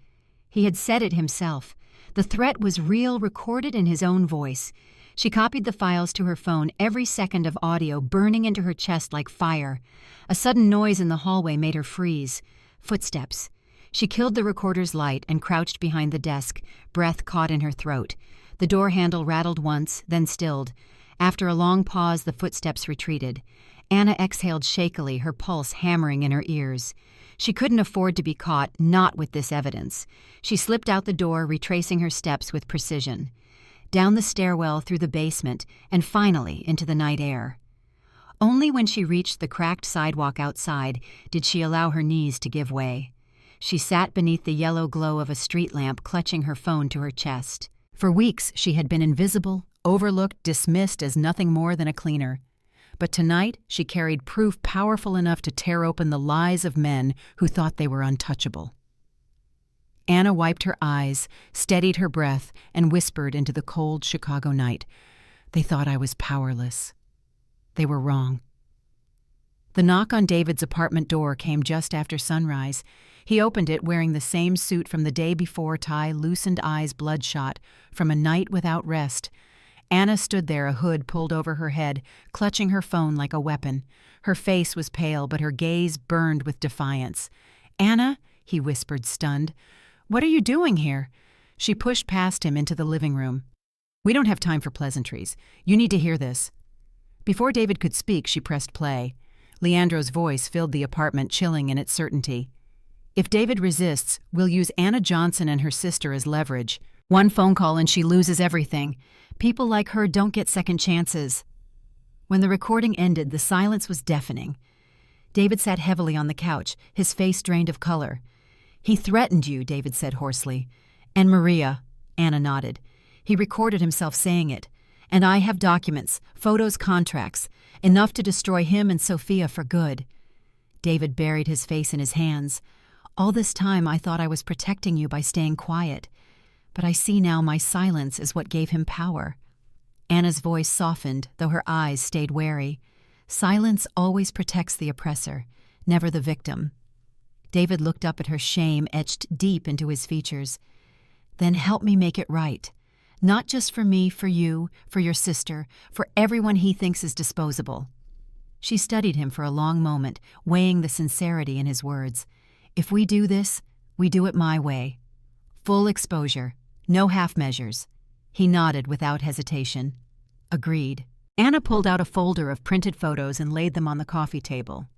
He had said it himself. The threat was real, recorded in his own voice. She copied the files to her phone, every second of audio burning into her chest like fire. A sudden noise in the hallway made her freeze. Footsteps. She killed the recorder's light and crouched behind the desk, breath caught in her throat. The door handle rattled once, then stilled. After a long pause, the footsteps retreated. Anna exhaled shakily, her pulse hammering in her ears. She couldn't afford to be caught, not with this evidence. She slipped out the door, retracing her steps with precision. Down the stairwell, through the basement, and finally into the night air. Only when she reached the cracked sidewalk outside did she allow her knees to give way. She sat beneath the yellow glow of a street lamp, clutching her phone to her chest. For weeks she had been invisible, overlooked, dismissed as nothing more than a cleaner. but tonight she carried proof powerful enough to tear open the lies of men who thought they were untouchable. Anna wiped her eyes, steadied her breath, and whispered into the cold Chicago night, "They thought I was powerless. They were wrong." The knock on David's apartment door came just after sunrise. He opened it wearing the same suit from the day before, tie loosened, eyes bloodshot from a night without rest. Anna stood there, a hood pulled over her head, clutching her phone like a weapon. Her face was pale, but her gaze burned with defiance. "Anna," he whispered, stunned, "what are you doing here?" She pushed past him into the living room. "We don't have time for pleasantries. You need to hear this." Before David could speak, she pressed play. Leandro's voice filled the apartment, chilling in its certainty. "If David resists, we'll use Anna Johnson and her sister as leverage. One phone call and she loses everything. People like her don't get second chances." When the recording ended, the silence was deafening. David sat heavily on the couch, his face drained of color. "He threatened you," David said hoarsely. "And Maria," Anna nodded. "He recorded himself saying it. And I have documents, photos, contracts, enough to destroy him and Sophia for good." David buried his face in his hands. "All this time I thought I was protecting you by staying quiet. But I see now my silence is what gave him power." Anna's voice softened, though her eyes stayed wary. Silence always protects the oppressor, never the victim. David looked up at her, shame etched deep into his features. "Then help me make it right. Not just for me, for you, for your sister, for everyone he thinks is disposable." She studied him for a long moment, weighing the sincerity in his words. "If we do this, we do it my way. Full exposure, no half measures." He nodded without hesitation. "Agreed." Anna pulled out a folder of printed photos and laid them on the coffee table.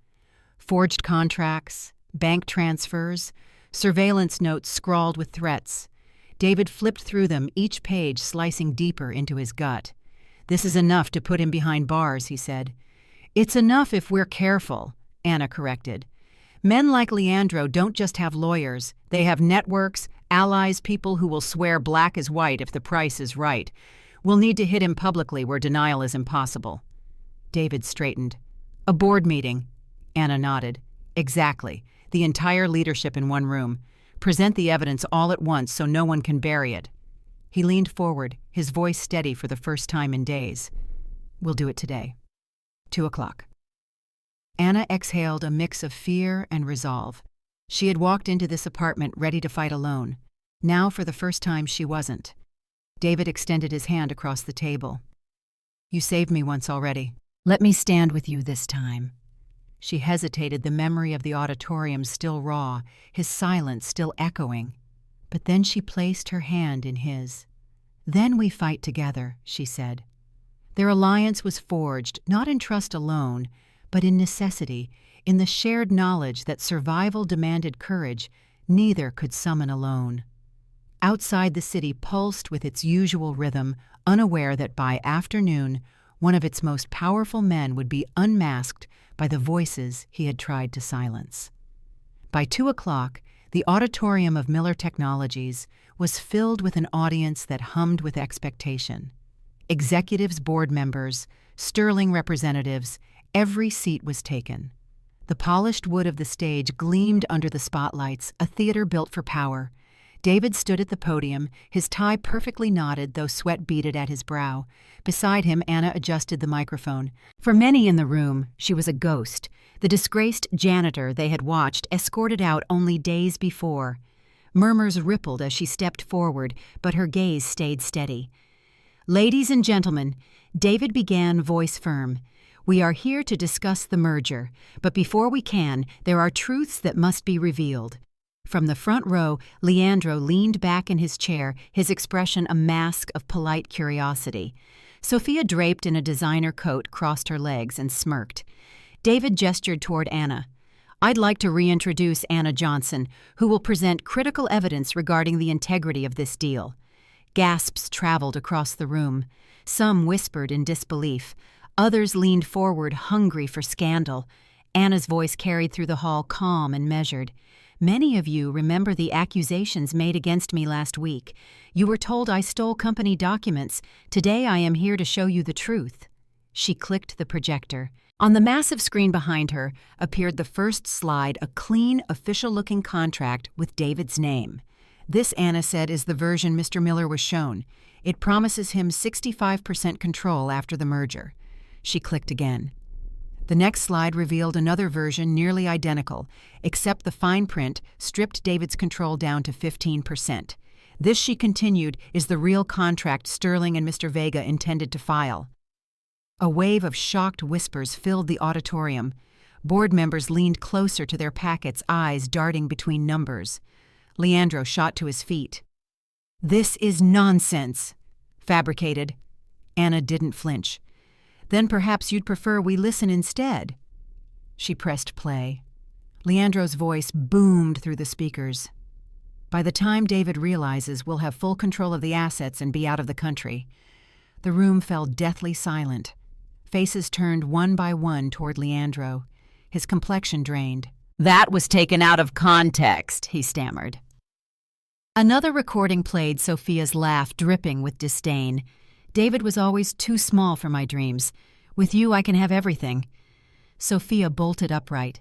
Forged contracts, bank transfers, surveillance notes scrawled with threats. David flipped through them, each page slicing deeper into his gut. "This is enough to put him behind bars," he said. "It's enough if we're careful," Anna corrected. "Men like Leandro don't just have lawyers. They have networks, allies, people who will swear black is white if the price is right. We'll need to hit him publicly where denial is impossible." David straightened. "A board meeting." Anna nodded. "Exactly. The entire leadership in one room. Present the evidence all at once so no one can bury it." He leaned forward, his voice steady for the first time in days. "We'll do it today. 2:00. Anna exhaled a mix of fear and resolve. She had walked into this apartment ready to fight alone. Now, for the first time, she wasn't. David extended his hand across the table. "You saved me once already. Let me stand with you this time." She hesitated, the memory of the auditorium still raw, his silence still echoing. But then she placed her hand in his. "Then we fight together," she said. Their alliance was forged not in trust alone, but in necessity, in the shared knowledge that survival demanded courage neither could summon alone. Outside the city pulsed with its usual rhythm, unaware that by afternoon one of its most powerful men would be unmasked by the voices he had tried to silence. By 2:00, the auditorium of Miller Technologies was filled with an audience that hummed with expectation. Executives, board members, sterling representatives, every seat was taken. The polished wood of the stage gleamed under the spotlights, a theater built for power. David stood at the podium, his tie perfectly knotted, though sweat beaded at his brow. Beside him, Anna adjusted the microphone. For many in the room, she was a ghost, the disgraced janitor they had watched escorted out only days before. Murmurs rippled as she stepped forward, but her gaze stayed steady. "Ladies and gentlemen," David began, voice firm, "we are here to discuss the merger, but before we can, there are truths that must be revealed." From the front row, Leandro leaned back in his chair, his expression a mask of polite curiosity. Sophia, draped in a designer coat, crossed her legs and smirked. David gestured toward Anna. "I'd like to reintroduce Anna Johnson, who will present critical evidence regarding the integrity of this deal." Gasps traveled across the room. Some whispered in disbelief. Others leaned forward, hungry for scandal. Anna's voice carried through the hall, calm and measured. "Many of you remember the accusations made against me last week. You were told I stole company documents. Today I am here to show you the truth." She clicked the projector. On the massive screen behind her appeared the first slide, a clean, official-looking contract with David's name. This, Anna said, is the version Mr. Miller was shown. It promises him 65% control after the merger. She clicked again. The next slide revealed another version nearly identical, except the fine print stripped David's control down to 15%. This, she continued, is the real contract Sterling and Mr. Vega intended to file. A wave of shocked whispers filled the auditorium. Board members leaned closer to their packets, eyes darting between numbers. Leandro shot to his feet. "This is nonsense." "Fabricated." Anna didn't flinch. "Then perhaps you'd prefer we listen instead." She pressed play. Leandro's voice boomed through the speakers. "By the time David realizes we'll have full control of the assets and be out of the country." The room fell deathly silent. Faces turned one by one toward Leandro. His complexion drained. "That was taken out of context," he stammered. Another recording played Sophia's laugh, dripping with disdain. "David was always too small for my dreams. With you I can have everything." Sophia bolted upright.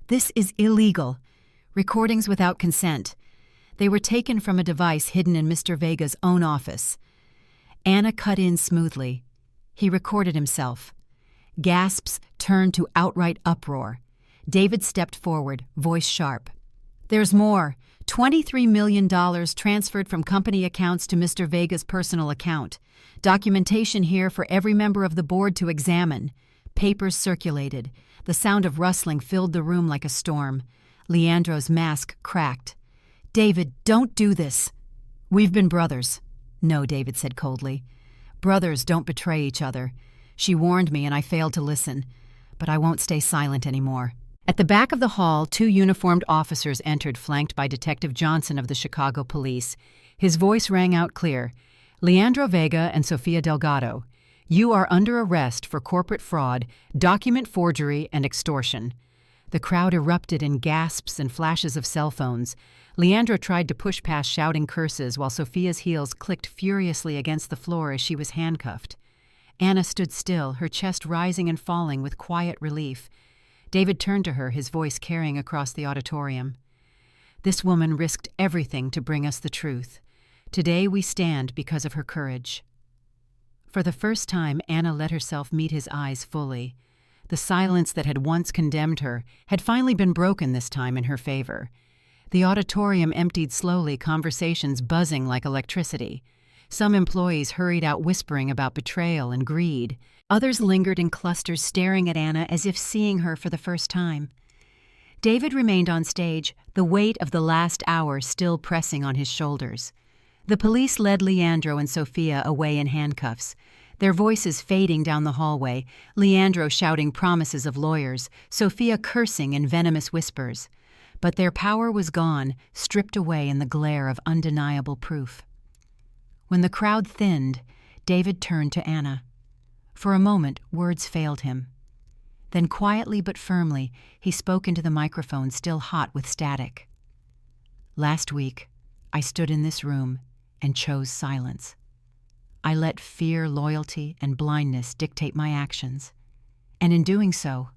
"This is illegal. Recordings without consent. They were taken from a device hidden in Mr. Vega's own office." Anna cut in smoothly. He recorded himself. Gasps turned to outright uproar. David stepped forward, voice sharp. "There's more. $23 million transferred from company accounts to Mr. Vega's personal account. Documentation here for every member of the board to examine." Papers circulated. The sound of rustling filled the room like a storm. Leandro's mask cracked. "David, don't do this." "We've been brothers." "No," David said coldly. "Brothers don't betray each other. She warned me and I failed to listen. But I won't stay silent anymore." At the back of the hall, two uniformed officers entered, flanked by Detective Johnson of the Chicago Police. His voice rang out clear. "Leandro Vega and Sofia Delgado, you are under arrest for corporate fraud, document forgery, and extortion." The crowd erupted in gasps and flashes of cell phones. Leandro tried to push past shouting curses while Sophia's heels clicked furiously against the floor as she was handcuffed. Anna stood still, her chest rising and falling with quiet relief. David turned to her, his voice carrying across the auditorium. "This woman risked everything to bring us the truth. Today we stand because of her courage." For the first time, Anna let herself meet his eyes fully. The silence that had once condemned her had finally been broken this time in her favor. The auditorium emptied slowly, conversations buzzing like electricity. Some employees hurried out whispering about betrayal and greed. Others lingered in clusters staring at Anna as if seeing her for the first time. David remained on stage, the weight of the last hour still pressing on his shoulders. The police led Leandro and Sophia away in handcuffs, their voices fading down the hallway, Leandro shouting promises of lawyers, Sophia cursing in venomous whispers. But their power was gone, stripped away in the glare of undeniable proof. When the crowd thinned, David turned to Anna. For a moment, words failed him. Then quietly but firmly, he spoke into the microphone still hot with static. "Last week, I stood in this room and chose silence. I let fear, loyalty, and blindness dictate my actions. And in doing so,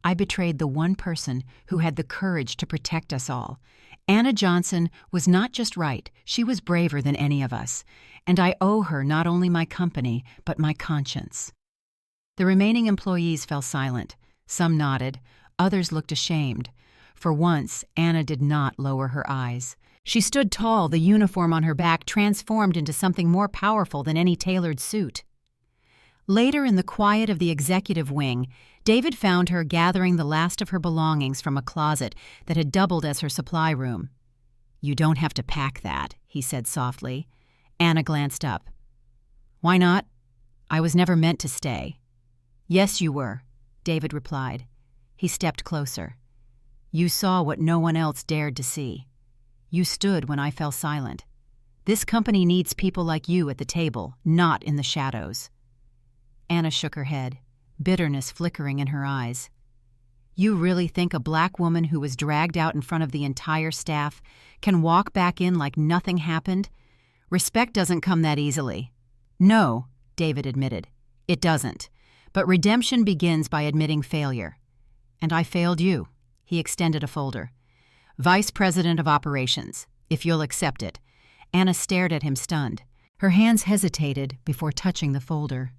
I betrayed the one person who had the courage to protect us all. Anna Johnson was not just right, she was braver than any of us, and I owe her not only my company, but my conscience." The remaining employees fell silent. Some nodded, others looked ashamed. For once, Anna did not lower her eyes. She stood tall, the uniform on her back transformed into something more powerful than any tailored suit. Later, in the quiet of the executive wing, David found her gathering the last of her belongings from a closet that had doubled as her supply room. "You don't have to pack that," he said softly. Anna glanced up. "Why not? I was never meant to stay." "Yes, you were," David replied. He stepped closer. "You saw what no one else dared to see. You stood when I fell silent. This company needs people like you at the table, not in the shadows." Anna shook her head, bitterness flickering in her eyes. "You really think a black woman who was dragged out in front of the entire staff can walk back in like nothing happened? Respect doesn't come that easily." "No," David admitted. "It doesn't. But redemption begins by admitting failure. And I failed you. He extended a folder. Vice President of Operations, if you'll accept it. Anna stared at him stunned. Her hands hesitated before touching the folder.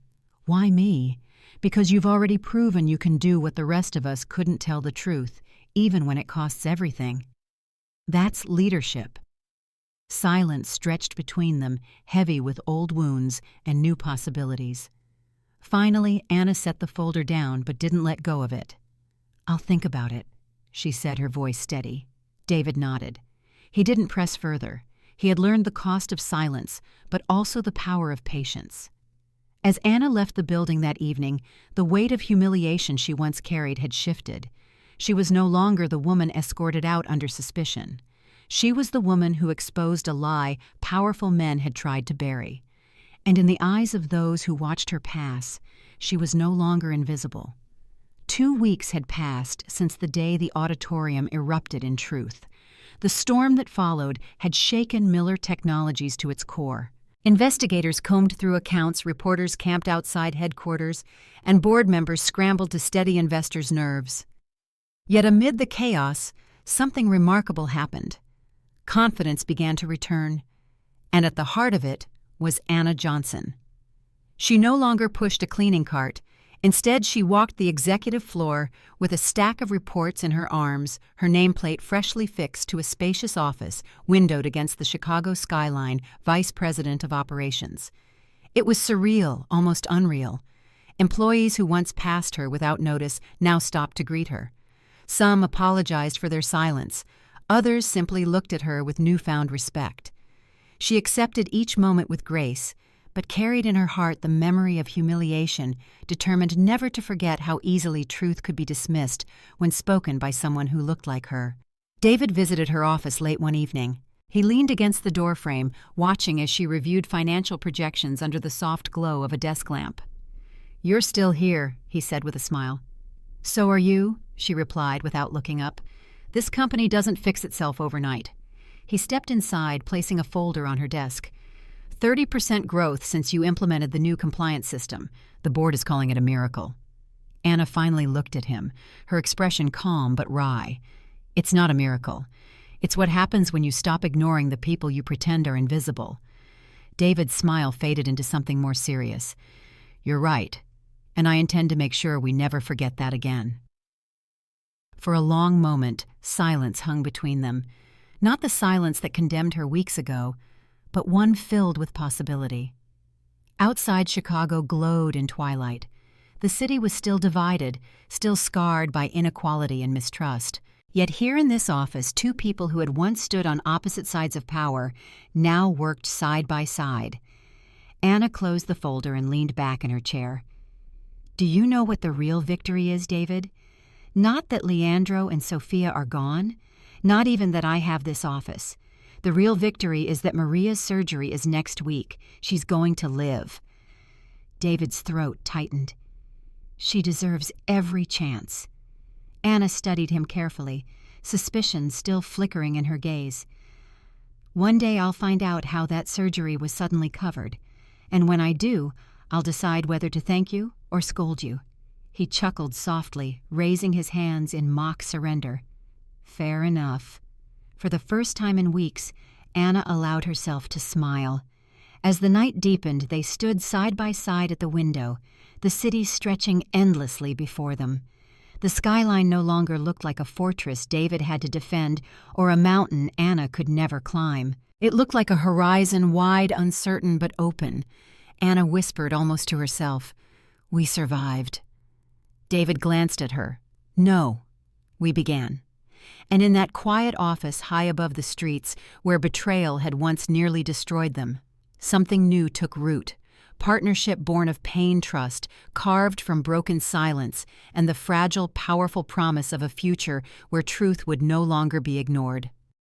Why me? Because you've already proven you can do what the rest of us couldn't tell the truth, even when it costs everything. That's leadership. Silence stretched between them, heavy with old wounds and new possibilities. Finally, Anna set the folder down but didn't let go of it. I'll think about it, she said, her voice steady. David nodded. He didn't press further. He had learned the cost of silence, but also the power of patience. As Anna left the building that evening, the weight of humiliation she once carried had shifted. She was no longer the woman escorted out under suspicion. She was the woman who exposed a lie powerful men had tried to bury. And in the eyes of those who watched her pass, she was no longer invisible. 2 weeks had passed since the day the auditorium erupted in truth. The storm that followed had shaken Miller Technologies to its core. Investigators combed through accounts, reporters camped outside headquarters, and board members scrambled to steady investors' nerves. Yet amid the chaos, something remarkable happened. Confidence began to return, and at the heart of it was Anna Johnson. She no longer pushed a cleaning cart. Instead, she walked the executive floor with a stack of reports in her arms, her nameplate freshly fixed to a spacious office windowed against the Chicago skyline, Vice President of Operations. It was surreal, almost unreal. Employees who once passed her without notice now stopped to greet her. Some apologized for their silence. Others simply looked at her with newfound respect. She accepted each moment with grace, but carried in her heart the memory of humiliation, determined never to forget how easily truth could be dismissed when spoken by someone who looked like her. David visited her office late one evening. He leaned against the doorframe, watching as she reviewed financial projections under the soft glow of a desk lamp. "You're still here," he said with a smile. "So are you," she replied without looking up. "This company doesn't fix itself overnight." He stepped inside, placing a folder on her desk. 30% growth since you implemented the new compliance system. The board is calling it a miracle. Anna finally looked at him, her expression calm but wry. It's not a miracle. It's what happens when you stop ignoring the people you pretend are invisible. David's smile faded into something more serious. You're right, and I intend to make sure we never forget that again. For a long moment, silence hung between them. Not the silence that condemned her weeks ago, but one filled with possibility. Outside Chicago glowed in twilight. The city was still divided, still scarred by inequality and mistrust. Yet here in this office, two people who had once stood on opposite sides of power now worked side by side. Anna closed the folder and leaned back in her chair. Do you know what the real victory is, David? Not that Leandro and Sophia are gone, not even that I have this office. The real victory is that Maria's surgery is next week. She's going to live. David's throat tightened. She deserves every chance. Anna studied him carefully, suspicion still flickering in her gaze. One day I'll find out how that surgery was suddenly covered, and when I do, I'll decide whether to thank you or scold you. He chuckled softly, raising his hands in mock surrender. Fair enough. For the first time in weeks, Anna allowed herself to smile. As the night deepened, they stood side by side at the window, the city stretching endlessly before them. The skyline no longer looked like a fortress David had to defend or a mountain Anna could never climb. It looked like a horizon wide, uncertain, but open. Anna whispered almost to herself, "We survived." David glanced at her. "No," we began. And in that quiet office high above the streets, where betrayal had once nearly destroyed them, something new took root. Partnership born of pain trust, carved from broken silence, and the fragile, powerful promise of a future where truth would no longer be ignored.